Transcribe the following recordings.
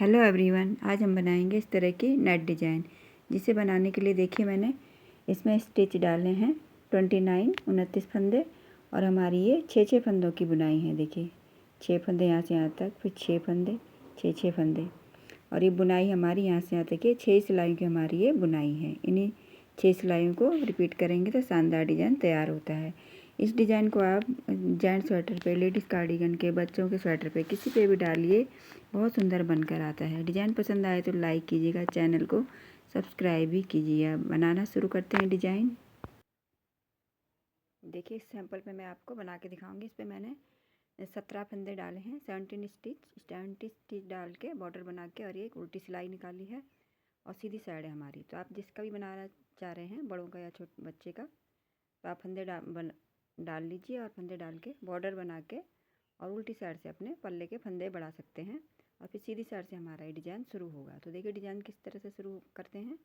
Hello everyone, आज हम बनाएंगे इस तरह की नेट डिज़ाइन। जिसे बनाने के लिए देखिए मैंने इसमें स्टिच डाले हैं 29 फंदे और हमारी ये 6 फंदों की बुनाई है। देखिए 6 फंदे यहाँ से यहाँ तक, फिर 6 फंदे, 6 फंदे और ये बुनाई हमारी यहाँ से यहाँ तक है। 6 सिलाइयों की हमारी ये बुनाई है। इन्हीं 6 सिलाइयों को रिपीट करेंगे तो शानदार डिज़ाइन तैयार होता है। इस डिज़ाइन को आप जेंट्स स्वेटर पे, लेडीज़ कार्डिगन के, बच्चों के स्वेटर पे, किसी पे भी डालिए, बहुत सुंदर बनकर आता है। डिज़ाइन पसंद आए तो लाइक कीजिएगा, चैनल को सब्सक्राइब भी कीजिए। बनाना शुरू करते हैं डिज़ाइन। देखिए इस सैंपल पे मैं आपको बना के दिखाऊंगी। इस पे मैंने 17 फंदे डाले हैं, 70 स्टिच डाल के बॉर्डर बना के और ये एक उल्टी सिलाई निकाली है और सीधी साइड है हमारी। तो आप जिसका भी बनाना चाह रहे हैं, बड़ों का या छोटे बच्चे का, तो आप फंदे डाल लीजिए और फंदे डाल के बॉर्डर बना के और उल्टी साइड से अपने पल्ले के फंदे बढ़ा सकते हैं और फिर सीधी साइड से हमारा ये डिज़ाइन शुरू होगा। तो देखिए डिज़ाइन किस तरह से शुरू करते हैं।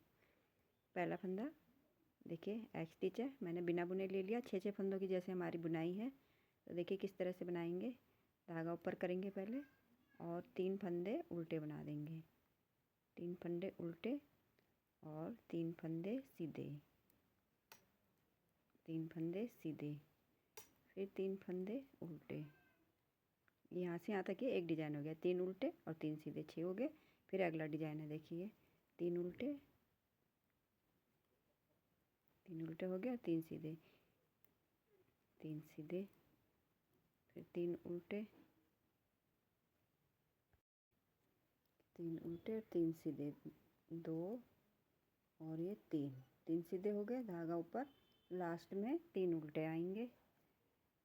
पहला फंदा देखिए एच स्टिच है, मैंने बिना बुने ले लिया। 6 फंदों की जैसे हमारी बुनाई है। तो देखिए किस तरह से बनाएंगे। धागा ऊपर करेंगे पहले और 3 फंदे उल्टे बना देंगे। 3 फंदे उल्टे और 3 फंदे सीधे, 3 फंदे सीधे, फिर 3 फंदे उल्टे। यहाँ से यहाँ तक ये एक डिज़ाइन हो गया। 3 उल्टे और 3 सीधे, 6 हो गए। फिर अगला डिज़ाइन है, देखिए 3 उल्टे, 3 उल्टे हो गया, 3 सीधे, 3 सीधे, फिर 3 उल्टे, 3 उल्टे और 3 सीधे, 2 और ये 3 सीधे हो गए। धागा ऊपर, लास्ट में 3 उल्टे आएंगे।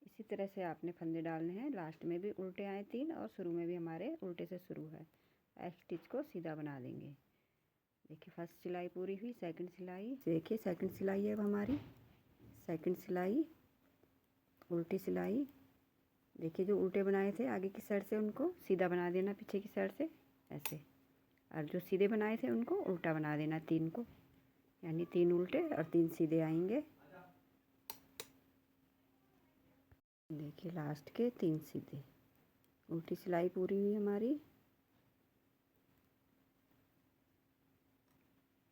इसी तरह से आपने फंदे डालने हैं। लास्ट में भी उल्टे आए 3 और शुरू में भी हमारे उल्टे से शुरू है। एच स्टिच को सीधा बना देंगे। देखिए फर्स्ट सिलाई पूरी हुई। सेकंड सिलाई देखिए, सेकंड सिलाई है अब हमारी। सेकंड सिलाई, उल्टी सिलाई। देखिए जो उल्टे बनाए थे आगे की साइड से उनको सीधा बना देना, पीछे की साइड से ऐसे, और जो सीधे बनाए थे उनको उल्टा बना देना 3 को, यानी 3 उल्टे और 3 सीधे आएंगे। देखिए लास्ट के 3 सीधे। उल्टी सिलाई पूरी हुई हमारी।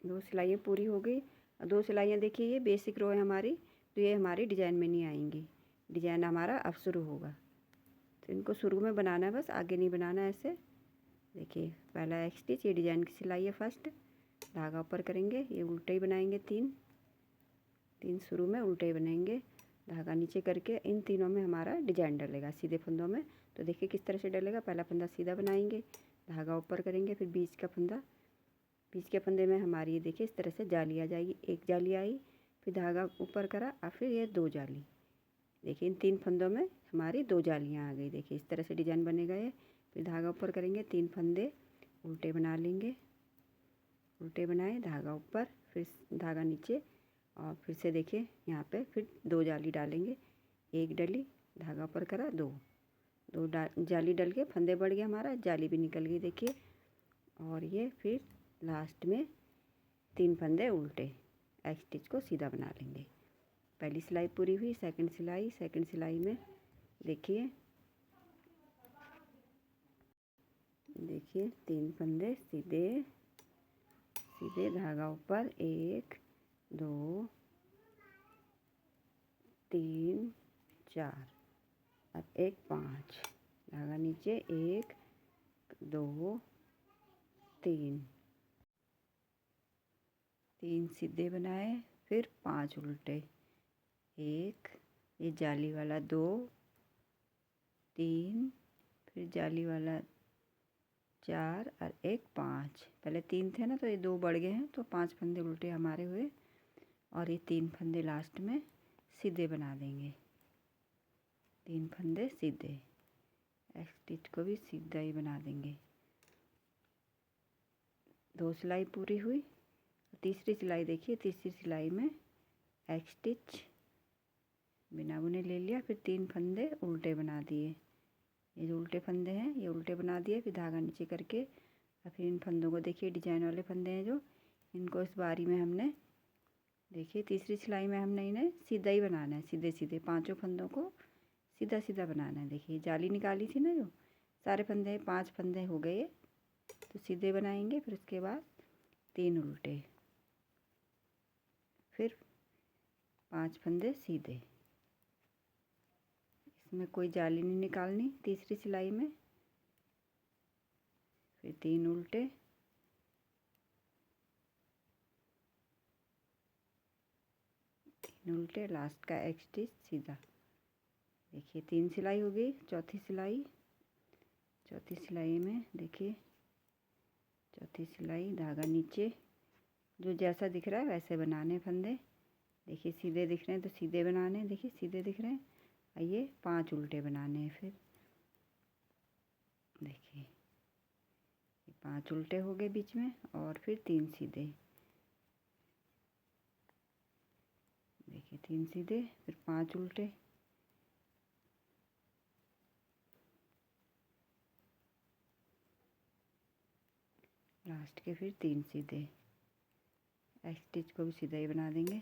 2 सिलाइयाँ पूरी हो गई। 2 सिलाइयाँ देखिए ये बेसिक रो है हमारी, तो ये हमारी डिज़ाइन में नहीं आएंगी। डिज़ाइन हमारा अब शुरू होगा। तो इनको शुरू में बनाना है, बस आगे नहीं बनाना ऐसे। देखिए पहला एक स्टिच, ये डिज़ाइन की सिलाई है फर्स्ट। धागा ऊपर करेंगे, ये उल्टे ही बनाएंगे 3 शुरू में उल्टे ही बनेंगे। धागा नीचे करके इन तीनों में हमारा डिज़ाइन डलेगा सीधे फंदों में। तो देखिए किस तरह से डलेगा। पहला फंदा सीधा बनाएंगे, धागा ऊपर करेंगे, फिर बीच का फंदा, बीच के फंदे में हमारी ये देखिए इस तरह से जाली आ जाएगी। एक जाली आई, फिर धागा ऊपर करा और फिर ये 2 जाली। देखिए इन 3 फंदों में हमारी 2 जालियाँ आ गई। देखिए इस तरह से डिज़ाइन बनेगा ये। फिर धागा ऊपर करेंगे, 3 फंदे उल्टे बना लेंगे, उल्टे बनाए, धागा ऊपर, फिर धागा नीचे और फिर से देखिए यहाँ पे फिर 2 जाली डालेंगे। एक डली, धागा ऊपर करा, 2 जाली डल के फंदे बढ़ गए, हमारा जाली भी निकल गई देखिए। और ये फिर लास्ट में 3 फंदे उल्टे, एच स्टिच को सीधा बना लेंगे। पहली सिलाई पूरी हुई। सेकंड सिलाई में देखिए 3 फंदे सीधे सीधे, धागा ऊपर, 1 2 3 4 और एक 5, धागा नीचे, 1 2 3 सीधे बनाए, फिर 5 उल्टे, 1, ये जाली वाला, 2 3, फिर जाली वाला 4 और एक 5। पहले 3 थे ना, तो ये 2 बढ़ गए हैं, तो 5 फंदे उल्टे हमारे हुए और ये 3 फंदे लास्ट में सीधे बना देंगे। 3 फंदे सीधे, एच स्टिच को भी सीधा ही बना देंगे। 2 सिलाई पूरी हुई। तीसरी सिलाई देखिए, तीसरी सिलाई में एच स्टिच बिना बुने ले लिया, फिर 3 फंदे उल्टे बना दिए। ये जो उल्टे फंदे हैं ये उल्टे बना दिए, फिर धागा नीचे करके और फिर इन फंदों को देखिए डिजाइन वाले फंदे हैं जो, इनको इस बारी में हमने देखिए तीसरी सिलाई में हमने इन्हें सीधा ही बनाना है। सीधे सीधे 5 फंदों को सीधा सीधा बनाना है। देखिए जाली निकाली थी ना, जो सारे फंदे 5 फंदे हो गए, तो सीधे बनाएंगे, फिर उसके बाद 3 उल्टे, फिर 5 फंदे सीधे। इसमें कोई जाली नहीं निकालनी तीसरी सिलाई में। फिर 3 उल्टे, उल्टे, लास्ट का एक स्टिच सीधा। देखिए 3 सिलाई हो गई। चौथी सिलाई में देखिए, चौथी सिलाई धागा नीचे, जो जैसा दिख रहा है वैसे बनाने फंदे। देखिए सीधे दिख रहे हैं तो सीधे बनाने, देखिए सीधे दिख रहे हैं। आइए 5 उल्टे बनाने हैं। फिर देखिए 5 उल्टे हो गए बीच में, और फिर 3 सीधे। देखिए 3 सीधे, फिर 5 उल्टे, लास्ट के फिर 3 सीधे। एक स्टिच को भी सीधा ही बना देंगे।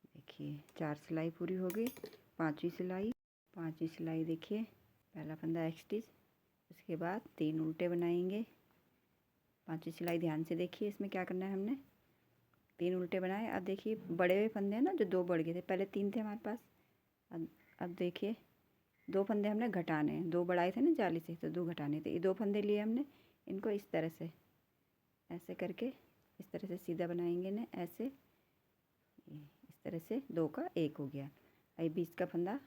देखिए 4 सिलाई पूरी हो गई। पांचवी सिलाई देखिए, पहला फंदा एक स्टिच, उसके बाद 3 उल्टे बनाएंगे। पांचवी सिलाई ध्यान से देखिए, इसमें क्या करना है, हमने 3 उल्टे बनाए। अब देखिए बड़े हुए फंदे हैं ना, जो 2 बढ़ गए थे, पहले 3 थे हमारे पास। अब देखिए 2 फंदे हमने घटाने हैं। 2 बढ़ाए थे ना जाली से, तो 2 घटाने थे। ये 2 फंदे लिए हमने, इनको इस तरह से ऐसे करके इस तरह से सीधा बनाएंगे ना, ऐसे इस तरह से 2 का 1 हो गया। अब बीच का फंदा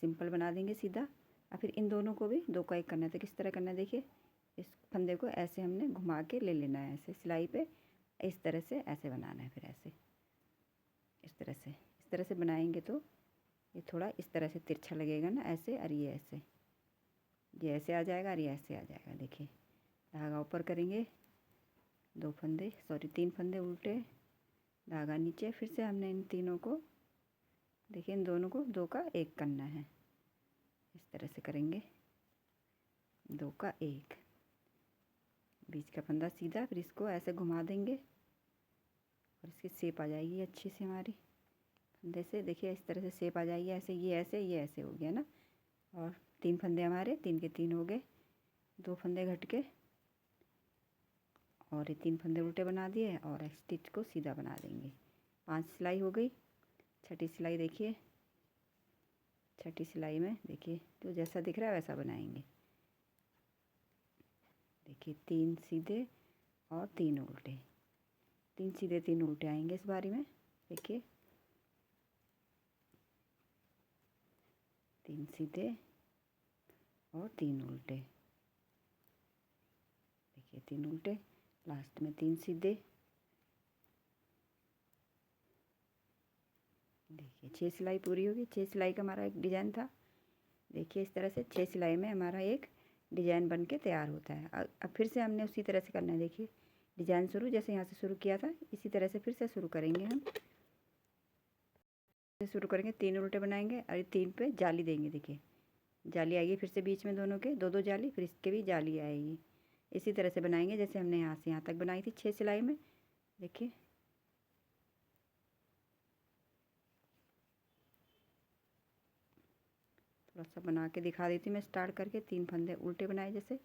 सिंपल बना देंगे सीधा। और फिर इन दोनों को भी 2 का 1 करना है। तो किस तरह करना है, देखिए इस फंदे को ऐसे हमने घुमा के ले लेना है, ऐसे सिलाई पे इस तरह से ऐसे बनाना है। फिर ऐसे इस तरह से बनाएंगे तो ये थोड़ा इस तरह से तिरछा लगेगा ना, ऐसे। और ये ऐसे आ जाएगा, और ये ऐसे आ जाएगा। देखिए धागा ऊपर करेंगे, 3 फंदे उल्टे, धागा नीचे। फिर से हमने इन तीनों को, देखिए इन दोनों को 2 का 1 करना है। इस तरह से करेंगे, 2 का 1, बीच का फंदा सीधा, फिर इसको ऐसे घुमा देंगे और इसकी शेप आ जाएगी अच्छी से हमारी फंदे से। देखिए इस तरह से शेप आ जाएगी ऐसे। ये ऐसे हो गया ना। और 3 फंदे हमारे 3 के 3 हो गए। 2 फंदे घट के, और ये 3 फंदे उल्टे बना दिए, और एक स्टिच को सीधा बना देंगे। 5 सिलाई हो गई। छठी सिलाई देखिए, छठी सिलाई में देखिए जो जैसा दिख रहा है वैसा बनाएंगे। देखिए 3 सीधे और 3 उल्टे, 3 सीधे 3 उल्टे आएंगे इस बारी में। देखिए 3 सीधे और 3 उल्टे, देखिए 3 उल्टे, लास्ट में 3 सीधे। देखिए 6 सिलाई पूरी होगी। 6 सिलाई का हमारा एक डिज़ाइन था। देखिए इस तरह से 6 सिलाई में हमारा एक डिज़ाइन बन के तैयार होता है। अब फिर से हमने उसी तरह से करना है। देखिए डिज़ाइन शुरू जैसे यहाँ से शुरू किया था, इसी तरह से फिर से शुरू करेंगे। हम शुरू करेंगे, 3 उल्टे बनाएंगे और 3 पे जाली देंगे। देखिए जाली आएगी, फिर से बीच में दोनों के 2-2 जाली, फिर इसके भी जाली आएगी। इसी तरह से बनाएंगे जैसे हमने यहाँ से यहाँ तक बनाई थी 6 सिलाई में। देखिए थोड़ा सा बना के दिखा देती हूँ मैं स्टार्ट करके। 3 फंदे उल्टे बनाए जैसे,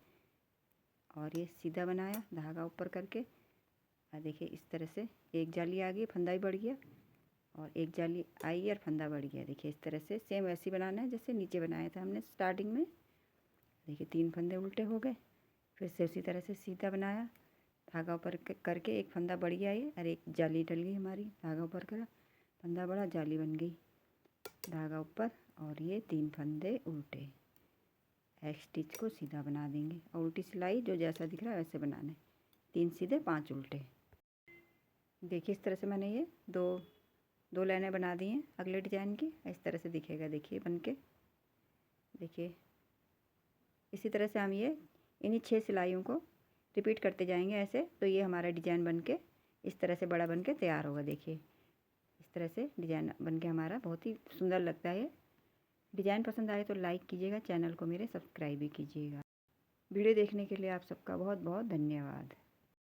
और ये सीधा बनाया धागा ऊपर करके। और देखिए इस तरह से एक जाली आ गई, फंदा भी बढ़ गया, और एक जाली आई और फंदा बढ़ गया। देखिए इस तरह से सेम वैसे ही बनाना है जैसे नीचे बनाया था हमने स्टार्टिंग में। देखिए 3 फंदे उल्टे हो गए, फिर से उसी तरह से सीधा बनाया, धागा ऊपर करके एक फंदा बढ़ गया ये, और एक जाली डल गई हमारी। धागा ऊपर करा, फंदा बढ़ा, जाली बन गई, धागा ऊपर, और ये 3 फंदे उल्टे। एक स्टिच को सीधा बना देंगे, और उल्टी सिलाई जो जैसा दिख रहा है वैसे बनाना है। 3 सीधे 5 उल्टे। देखिए इस तरह से मैंने ये दो लाइनें बना दी हैं अगले डिजाइन की। इस तरह से दिखेगा देखिए बन के। देखिए इसी तरह से हम ये इन्हीं 6 सिलाइयों को रिपीट करते जाएंगे ऐसे। तो ये हमारा डिजाइन बन के इस तरह से बड़ा बन के तैयार होगा। देखिए इस तरह से डिजाइन बन के हमारा बहुत ही सुंदर लगता है। डिज़ाइन पसंद आए तो लाइक कीजिएगा, चैनल को मेरे सब्सक्राइब भी कीजिएगा। वीडियो देखने के लिए आप सबका बहुत बहुत धन्यवाद।